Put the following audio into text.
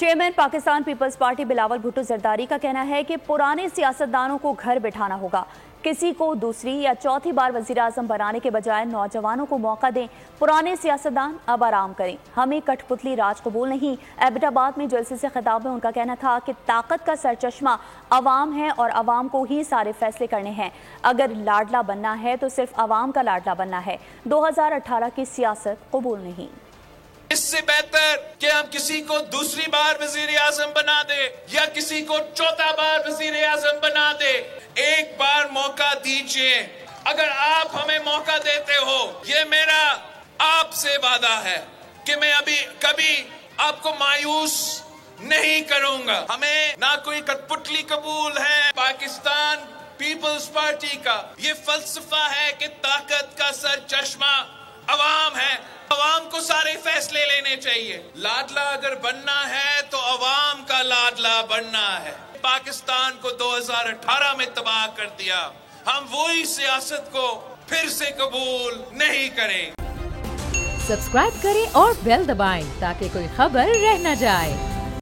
Chairman Pakistan peoples party Bilawal Bhutto Zardari کا کہنا ہے کہ پرانے سیاستدانوں کو گھر بٹھانا ہوگا، کسی کو دوسری یا چوتھی بار وزیر اعظم بنانے کے بجائے نوجوانوں کو موقع دیں۔ پرانے سیاستدان اب آرام کریں، ہمیں کٹھ پتلی راج قبول نہیں۔ ایبٹ آباد میں جلسے سے خطاب میں ان کا کہنا تھا کہ طاقت کا سرچشمہ عوام ہے اور عوام کو ہی سارے فیصلے کرنے ہیں۔ اگر لاڈلا بننا ہے تو صرف عوام کا لاڈلا بننا ہے، 2018 کی سیاست قبول نہیں۔ اس سے بہتر کہ ہم کسی کو دوسری بار وزیر اعظم بنا دے یا کسی کو چوتھا بار وزیر اعظم بنا دے، ایک بار موقع دیجئے۔ اگر آپ ہمیں موقع دیتے ہو، یہ میرا آپ سے وعدہ ہے کہ میں کبھی آپ کو مایوس نہیں کروں گا۔ ہمیں نہ کوئی کٹ پتلی قبول ہے۔ پاکستان پیپلز پارٹی کا یہ فلسفہ ہے کہ طاقت کا سرچشمہ عوام ہے، عوام کو سارے فیصلے لینے چاہیے۔ لاڈلا اگر بننا ہے تو عوام کا لاڈلا بننا ہے۔ پاکستان کو 2018 میں تباہ کر دیا، ہم وہی سیاست کو پھر سے قبول نہیں کریں۔ سبسکرائب کریں اور بیل دبائیں تاکہ کوئی خبر رہ نہ جائے۔